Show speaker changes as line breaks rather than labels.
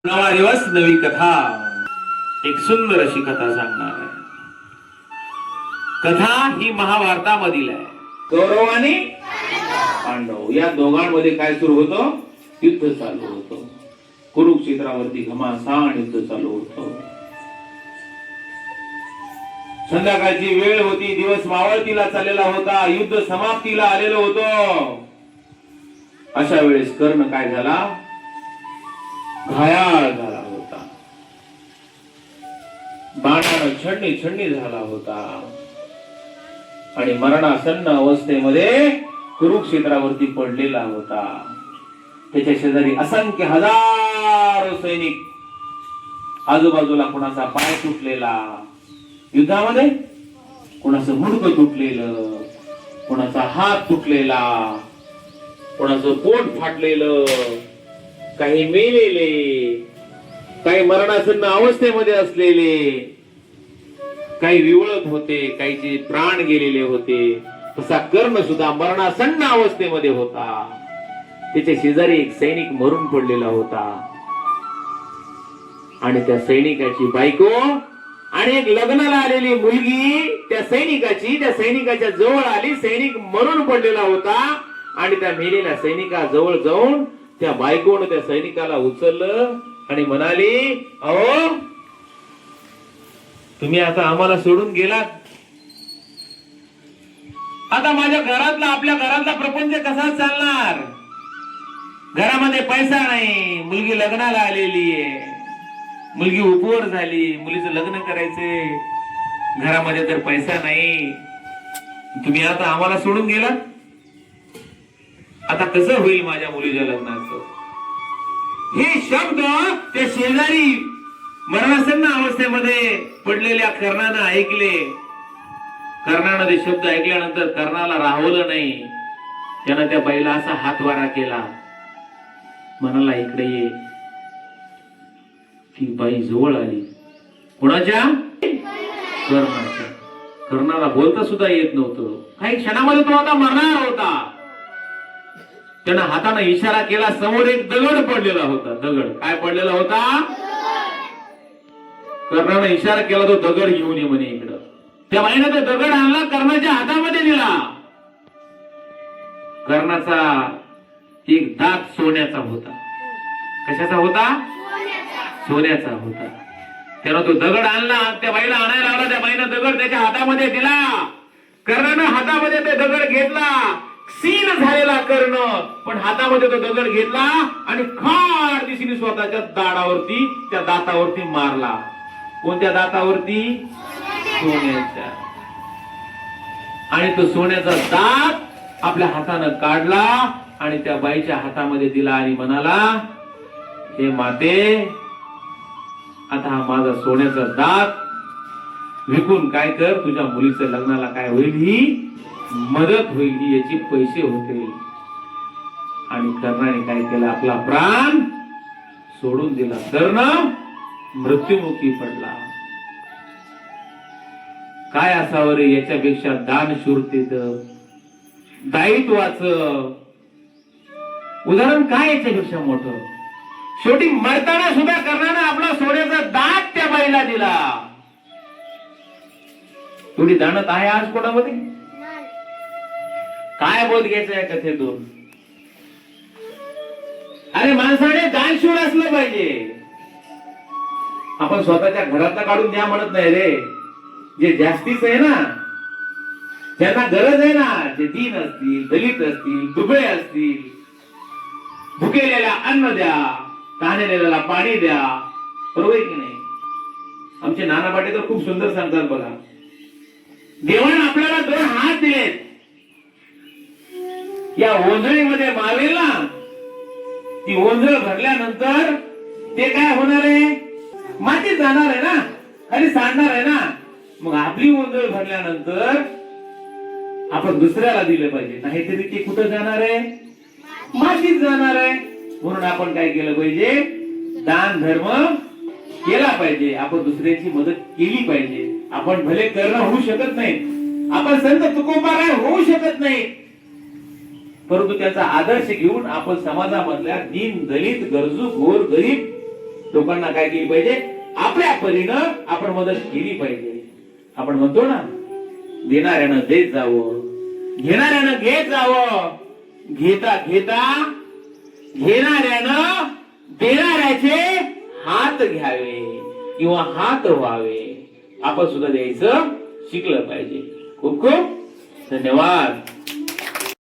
नवा दिवस नवी कथा. एक सुंदर अशी कथा सांगणार आहे. कथा ही महाभारतामधील आहे. कौरव आणि पांडव या दोघांमध्ये काय सुरू होतं? युद्ध चालू होतं. कुरुक्षेत्रावरती घमासान युद्ध चालू होतं. संध्याकाळची वेळ होती. दिवस मावळतीला चाललेला होता. युद्ध समाप्तीला आलेलं होतं. अशा वेळेस कर्ण काय झाला? घायाळ झाला होता. बाणानं छडणी झाला होता आणि मरणासन्न अवस्थेमध्ये कुरुक्षेत्रावरती पडलेला होता. त्याच्या शेजारी असंख्य हजारो सैनिक. आजूबाजूला कोणाचा पाय तुटलेला युद्धामध्ये, कोणाचं मुंडकं तुटलेलं, कोणाचा हात तुटलेला, कोणाचं पोट फाटलेलं, काही मेलेले, काही मरणासन्न अवस्थेमध्ये असलेले, काही विवळत होते, काहीचे प्राण गेलेले होते. तसा कर्ण सुद्धा मरणासन्न अवस्थेमध्ये होता. त्याच्या शेजारी एक सैनिक मरून पडलेला होता आणि त्या सैनिकाची बायको आणि एक लग्नाला आलेली मुलगी त्या सैनिकाच्या जवळ आली. सैनिक मरून पडलेला होता आणि त्या मेलेल्या सैनिका जवळ जाऊन त्या बायकोने त्या सैनिकाला उचललं आणि म्हणाली, अहो तुम्ही आता आम्हाला सोडून गेलात. आता माझ्या घरातला, आपल्या घरातला प्रपंच कसा चालणार? घरामध्ये पैसा नाही. मुलगी लग्नाला आलेली आहे. मुलगी उपवर झाली. मुलीचं लग्न करायचंय. घरामध्ये तर पैसा नाही. तुम्ही आता आम्हाला सोडून गेलात. आता कसं होईल माझ्या मुलीच्या लग्नाचं? हे शब्द त्या शेजारी मरणासन्न अवस्थेमध्ये पडलेल्या कर्णानं ऐकले. कर्णानं ते शब्द ऐकल्यानंतर कर्णाला राहवलं नाही. त्यानं त्या बाईला असा हातवारा केला, म्हणाला इकडे ये. ती बाई जवळ आली. कोणाच्या? कर्णाच्या. कर्णाला बोलता सुद्धा येत नव्हतं. काही क्षणामध्ये तो आता मरणार होता. त्यानं हाताने इशारा केला. समोर एक दगड पडलेला होता. दगड काय पडलेला होता? कर्णाने इशारा केला, तो दगड घेऊन ये म्हणे इकडं. त्या बाईने तो दगड आणला, कर्णाच्या हातामध्ये दिला. कर्णाचा एक दात सोन्याचा होता. कशाचा होता? सोन्याचा होता. त्यानं तो दगड आणला, त्या बाईला आणायला लावला. त्या बाईनं दगड त्याच्या हातामध्ये दिला. कर्णानं हातामध्ये ते दगड घेतला. सीन झालेला कर्ण, पण हातामध्ये तो दगड घेतला आणि खाड दिशेने स्वतःच्या दाढावरती, त्या दातावरती मारला. कोणत्या दातावरती? सोन्याच्या. आणि तो सोन्याचा दात आपल्या हातानं काढला आणि त्या बाईच्या हातामध्ये दिला आणि म्हणाला, हे माते, आता हा माझा सोन्याचा दात विकून काय कर, तुझ्या मुलीच्या लग्नाला काय होईल, ही मदत होईल, ही याची पैसे होतील. आणि कर्णाने काय केलं? आपला प्राण सोडून दिला. कर्ण मृत्युमुखी पडला. काय असावं रे याच्यापेक्षा दानशूरतेचं, दायित्वाचं उदाहरण काय याच्यापेक्षा मोठं? शेवटी मरताना सुद्धा कर्णाने आपला सोन्याचा दात त्या बाईला दिला. थोडी दानत आहे आज कोणामध्ये? काय बोध घ्यायचं या कथेतून? अरे माणसाने दानशूर असलं पाहिजे. आपण स्वतःच्या घरातला काढून द्या म्हणत नाही रे. जे जास्तीच आहे ना, ज्यांना गरज आहे ना, जे दीन असतील, दलित असतील, दुबळे असतील, भुकेलेला अन्न द्या, तहानलेल्याला पाणी द्या. बरोबर आहे की नाही? आमचे नाना पाटे तर खूप सुंदर सांगतात बघा. देवाने आपल्याला 2 हात दिलेत. या ओंजळीमध्ये मावेल ना, ती ओंजळ भरल्यानंतर ते काय होणार आहे? मातीत जाणार आहे ना, खाली सांडणार आहे ना. मग आपली ओंजळ भरल्यानंतर आपण दुसऱ्याला दिलं पाहिजे, नाहीतरी ते कुठं जाणार आहे? मातीत जाणार आहे. म्हणून आपण काय केलं पाहिजे? दान धर्म केला पाहिजे. आपण दुसऱ्याची मदत केली पाहिजे. आपण भले करणं होऊ शकत नाही, आपण संत तुकोबाराय होऊ शकत नाही, परंतु त्याचा आदर्श घेऊन आपण समाजामधल्या दीन, दलित, गरजू, गोर, गरीब लोकांना काय केली पाहिजे, आपल्या परीनं आपण मदत केली पाहिजे. आपण म्हणतो ना, देणाऱ्यानं देत जावं, घेणाऱ्यानं घेत जावं, घेता घेता घेणाऱ्यानं देणाऱ्याचे हात घ्यावे किंवा हात व्हावे. आपण सुद्धा द्यायचं शिकलं पाहिजे. खूप खूप धन्यवाद.